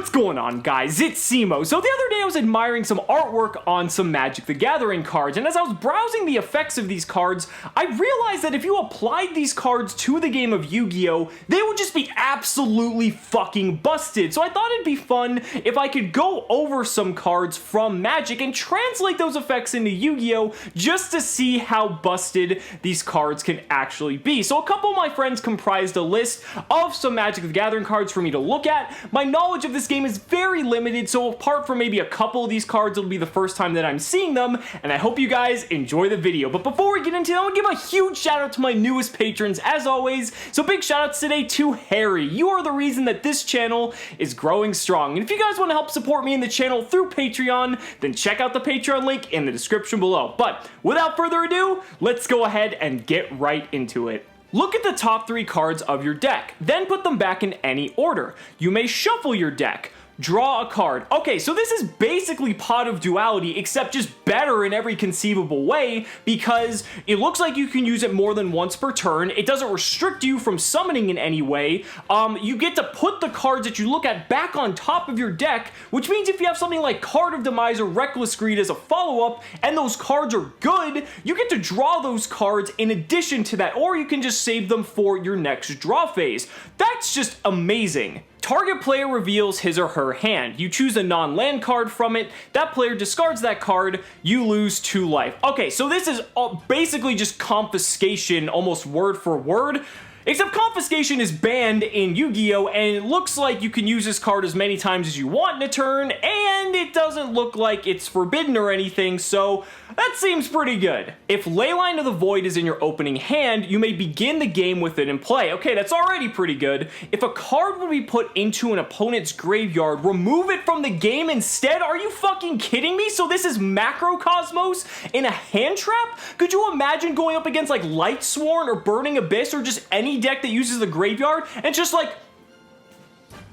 What's going on, guys? It's Cimoooooooo. So the other day I was admiring some artwork on some Magic the Gathering cards, and as I was browsing the effects of these cards, I realized that if you applied these cards to the game of Yu-Gi-Oh, they would just be absolutely fucking busted. So I thought it'd be fun if I could go over some cards from Magic and translate those effects into Yu-Gi-Oh just to see how busted these cards can actually be. So a couple of my friends comprised a list of some Magic the Gathering cards for me to look at. My knowledge of this game is very limited, so apart from maybe a couple of these cards, it'll be the first time that I'm seeing them, and I hope you guys enjoy the video. But before we get into it, I want to give a huge shout out to my newest patrons, as always. So big shout outs today to Harry. You are the reason that this channel is growing strong. And if you guys want to help support me in the channel through Patreon, then check out the Patreon link in the description below. But without further ado, let's go ahead and get right into it. Look at the top 3 cards of your deck, then put them back in any order. You may shuffle your deck. Draw a card. Okay, so this is basically Pot of Duality, except just better in every conceivable way, because it looks like you can use it more than once per turn. It doesn't restrict you from summoning in any way. You get to put the cards that you look at back on top of your deck, which means if you have something like Card of Demise or Reckless Greed as a follow-up, and those cards are good, you get to draw those cards in addition to that, or you can just save them for your next draw phase. That's just amazing. Target player reveals his or her hand. You choose a non-land card from it, that player discards that card, you lose 2 life. Okay, so this is basically just confiscation, almost word for word. Except confiscation is banned in Yu-Gi-Oh! And it looks like you can use this card as many times as you want in a turn, and it doesn't look like it's forbidden or anything, so that seems pretty good. If Leyline of the Void is in your opening hand, you may begin the game with it in play. Okay, that's already pretty good. If a card would be put into an opponent's graveyard, remove it from the game instead? Are you fucking kidding me? So this is Macrocosmos in a hand trap? Could you imagine going up against like Lightsworn or Burning Abyss or just any deck that uses the graveyard and just like,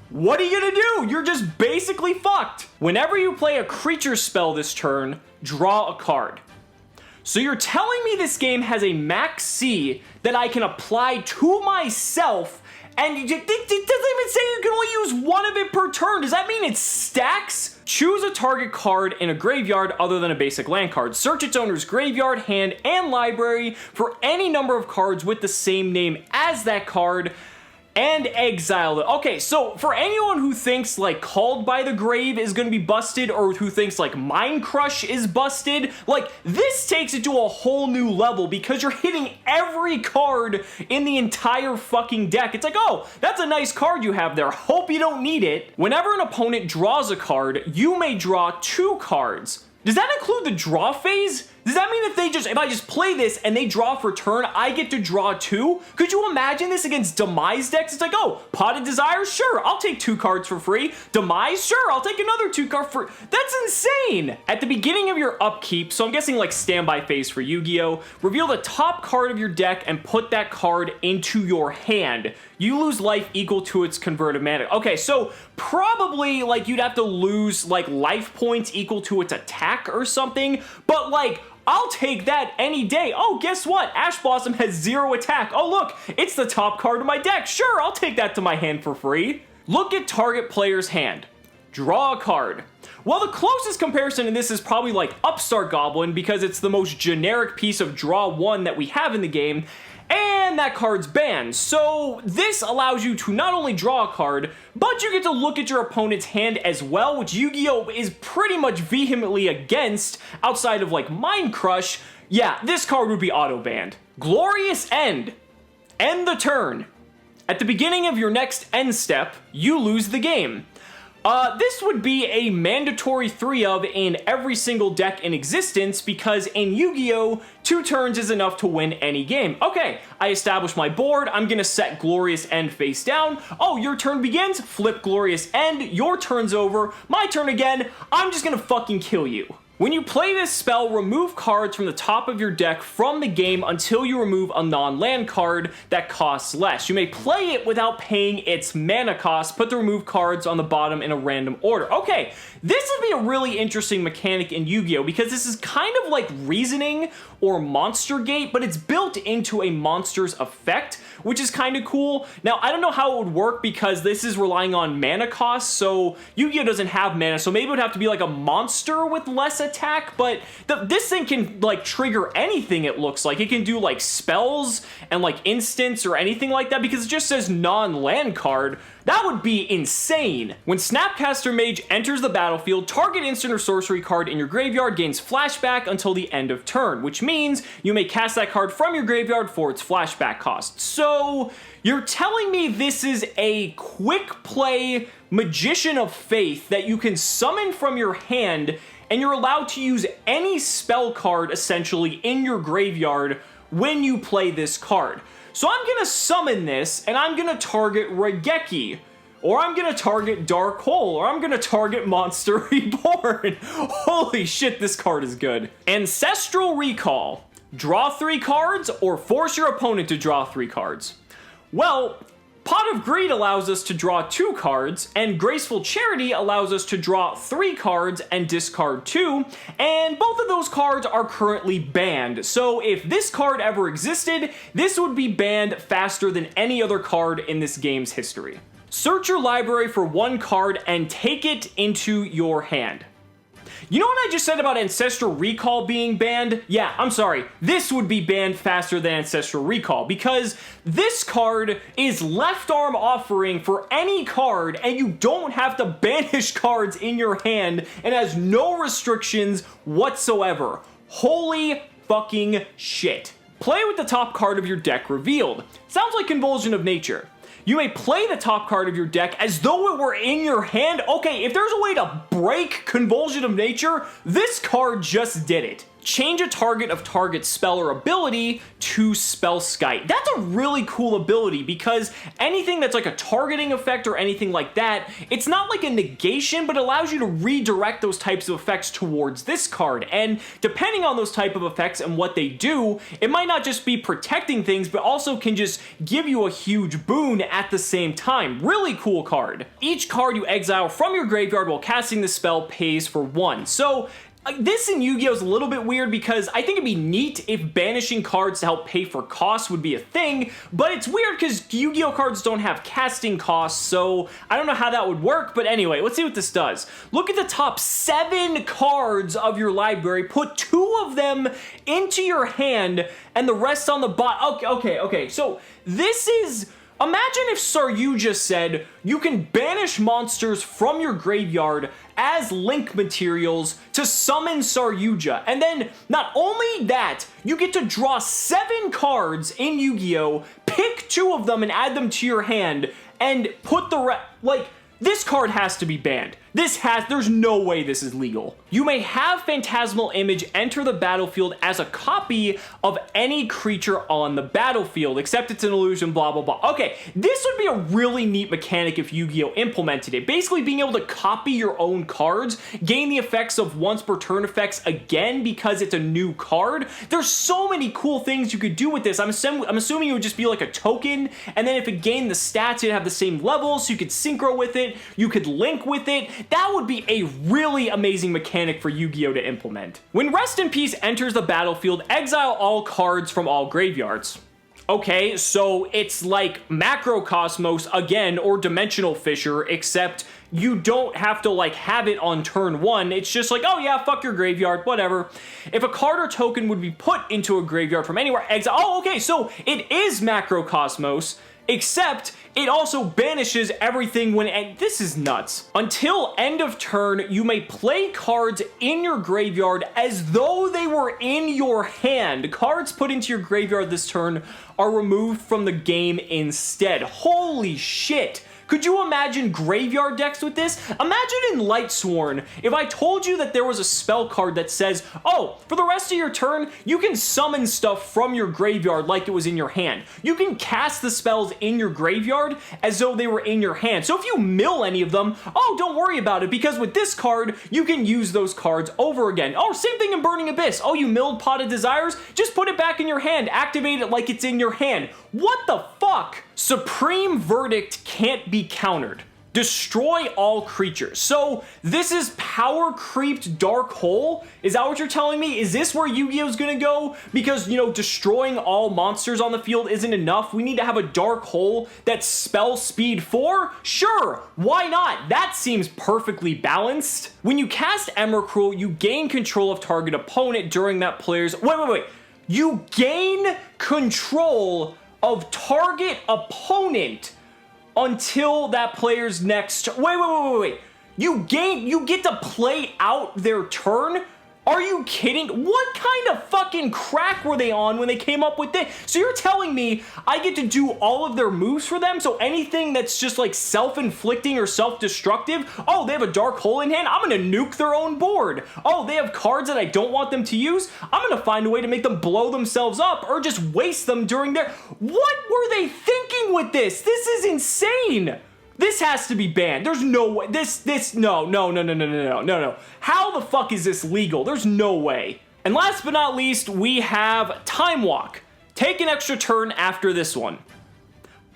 what are you gonna do? You're just basically fucked. Whenever you play a creature spell this turn, draw a card. So you're telling me this game has a max C that I can apply to myself, and it doesn't even say you can only use one of it per turn. Does that mean it stacks? Choose a target card in a graveyard other than a basic land card. Search its owner's graveyard, hand, and library for any number of cards with the same name as that card, and exile it. Okay, so for anyone who thinks like Called by the Grave is gonna be busted, or who thinks like Mind Crush is busted, like this takes it to a whole new level because you're hitting every card in the entire fucking deck. It's like, oh, that's a nice card you have there. Hope you don't need it. Whenever an opponent draws a card, you may draw 2 cards. Does that include the draw phase? Does that mean if I just play this and they draw for turn, I get to draw 2? Could you imagine this against Demise decks? It's like, oh, Pot of Desire? Sure, I'll take 2 cards for free. Demise? Sure, I'll take another 2 card for... That's insane! At the beginning of your upkeep, so I'm guessing like standby phase for Yu-Gi-Oh, reveal the top card of your deck and put that card into your hand. You lose life equal to its converted mana. Okay, so probably like you'd have to lose like life points equal to its attack or something, but like, I'll take that any day. Oh, guess what? Ash Blossom has 0 attack. Oh, look, it's the top card of my deck. Sure, I'll take that to my hand for free. Look at target player's hand. Draw a card. Well, the closest comparison to this is probably like Upstart Goblin because it's the most generic piece of draw 1 that we have in the game, and that card's banned. So this allows you to not only draw a card, but you get to look at your opponent's hand as well, which Yu-Gi-Oh is pretty much vehemently against outside of like Mind Crush. Yeah, this card would be auto-banned. Glorious End. End the turn. At the beginning of your next end step, you lose the game. This would be a mandatory 3 of in every single deck in existence because in Yu-Gi-Oh, 2 turns is enough to win any game. Okay, I establish my board, I'm gonna set Glorious End face down. Oh, your turn begins, flip Glorious End, your turn's over, my turn again, I'm just gonna fucking kill you. When you play this spell, remove cards from the top of your deck from the game until you remove a non-land card that costs less. You may play it without paying its mana cost. Put the remove cards on the bottom in a random order. Okay, this would be a really interesting mechanic in Yu-Gi-Oh! Because this is kind of like Reasoning or Monster Gate, but it's built into a monster's effect, which is kind of cool. Now, I don't know how it would work because this is relying on mana cost, so Yu-Gi-Oh! Doesn't have mana, so maybe it would have to be like a monster with less attack, but this thing can like trigger anything, it looks like. It can do like spells and like instants or anything like that because it just says non-land card. That would be insane. When Snapcaster Mage enters the battlefield, target instant or sorcery card in your graveyard gains flashback until the end of turn, which means you may cast that card from your graveyard for its flashback cost. So, you're telling me this is a quick play Magician of Faith that you can summon from your hand, and you're allowed to use any spell card, essentially, in your graveyard when you play this card. So I'm gonna summon this, and I'm gonna target Raigeki, or I'm gonna target Dark Hole, or I'm gonna target Monster Reborn. Holy shit, this card is good. Ancestral Recall. Draw 3 cards, or force your opponent to draw 3 cards. Well, Pot of Greed allows us to draw 2 cards, and Graceful Charity allows us to draw 3 cards and discard 2, and both of those cards are currently banned. So if this card ever existed, this would be banned faster than any other card in this game's history. Search your library for 1 card and take it into your hand. You know what I just said about Ancestral Recall being banned? Yeah, I'm sorry. This would be banned faster than Ancestral Recall because this card is left arm offering for any card and you don't have to banish cards in your hand and has no restrictions whatsoever. Holy fucking shit. Play with the top card of your deck revealed. Sounds like Convulsion of Nature. You may play the top card of your deck as though it were in your hand. Okay, if there's a way to break Convulsion of Nature, this card just did it. Change a target of target spell or ability to Spellskite. That's a really cool ability because anything that's like a targeting effect or anything like that, it's not like a negation, but allows you to redirect those types of effects towards this card. And depending on those type of effects and what they do, it might not just be protecting things, but also can just give you a huge boon at the same time. Really cool card. Each card you exile from your graveyard while casting the spell pays for 1. So, this in Yu-Gi-Oh! Is a little bit weird because I think it'd be neat if banishing cards to help pay for costs would be a thing, but it's weird because Yu-Gi-Oh! Cards don't have casting costs, so I don't know how that would work, but anyway, let's see what this does. Look at the top 7 cards of your library, put 2 of them into your hand, and the rest on the bottom. Okay, so this is... Imagine if Saryuja said, you can banish monsters from your graveyard as link materials to summon Saryuja. And then, not only that, you get to draw 7 cards in Yu-Gi-Oh!, pick 2 of them and add them to your hand, and put the rest... Like, this card has to be banned. There's no way this is legal. You may have Phantasmal Image enter the battlefield as a copy of any creature on the battlefield, except it's an illusion, blah, blah, blah. Okay, this would be a really neat mechanic if Yu-Gi-Oh! Implemented it. Basically being able to copy your own cards, gain the effects of once per turn effects again because it's a new card. There's so many cool things you could do with this. I'm assuming it would just be like a token, and then if it gained the stats, it'd have the same levels, so you could synchro with it, you could link with it. That would be a really amazing mechanic for Yu-Gi-Oh! To implement. When Rest in Peace enters the battlefield, exile all cards from all graveyards. Okay, so it's like Macrocosmos again, or Dimensional Fissure, except you don't have to like have it on turn 1. It's just like, oh yeah, fuck your graveyard, whatever. If a card or token would be put into a graveyard from anywhere, exile. Oh, okay, so it is Macrocosmos, except it also banishes everything when... And this is nuts. Until end of turn, you may play cards in your graveyard as though they were in your hand. Cards put into your graveyard this turn are removed from the game instead. Holy shit. Could you imagine graveyard decks with this? Imagine in Lightsworn, if I told you that there was a spell card that says, oh, for the rest of your turn, you can summon stuff from your graveyard like it was in your hand. You can cast the spells in your graveyard as though they were in your hand. So if you mill any of them, oh, don't worry about it, because with this card, you can use those cards over again. Oh, same thing in Burning Abyss. Oh, you milled Pot of Desires? Just put it back in your hand. Activate it like it's in your hand. What the fuck? Supreme Verdict can't be countered. Destroy all creatures. So this is power creeped Dark Hole? Is that what you're telling me? Is this where Yu-Gi-Oh's gonna go? Because, you know, destroying all monsters on the field isn't enough. We need to have a Dark Hole that's spell speed 4? Sure, why not? That seems perfectly balanced. When you cast Emrakul, you gain control of target opponent during that player's... Wait. You gain control of target opponent until that player's next... Wait. You get to play out their turn? Are you kidding? What kind of fucking crack were they on when they came up with this? So you're telling me I get to do all of their moves for them? So anything that's just like self-inflicting or self-destructive? Oh, they have a Dark Hole in hand? I'm gonna nuke their own board. Oh, they have cards that I don't want them to use? I'm gonna find a way to make them blow themselves up or just waste them during their... What were they thinking with this? This is insane. This has to be banned. There's no way. No. How the fuck is this legal? There's no way. And last but not least, we have Time Walk. Take an extra turn after this one.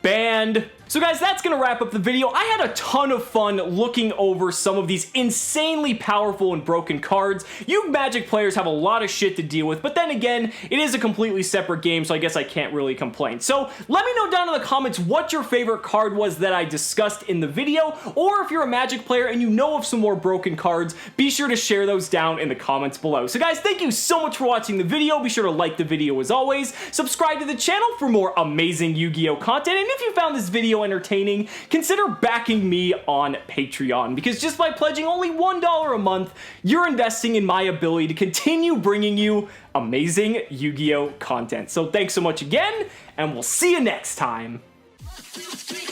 Banned. So guys, that's gonna wrap up the video. I had a ton of fun looking over some of these insanely powerful and broken cards. You Magic players have a lot of shit to deal with, but then again, it is a completely separate game, so I guess I can't really complain. So let me know down in the comments what your favorite card was that I discussed in the video, or if you're a Magic player and you know of some more broken cards, be sure to share those down in the comments below. So guys, thank you so much for watching the video. Be sure to like the video as always, subscribe to the channel for more amazing Yu-Gi-Oh content, and if you found this video entertaining, consider backing me on Patreon, because just by pledging only $1 a month, you're investing in my ability to continue bringing you amazing Yu-Gi-Oh content. So thanks so much again, and we'll see you next time. 1, 2, 3.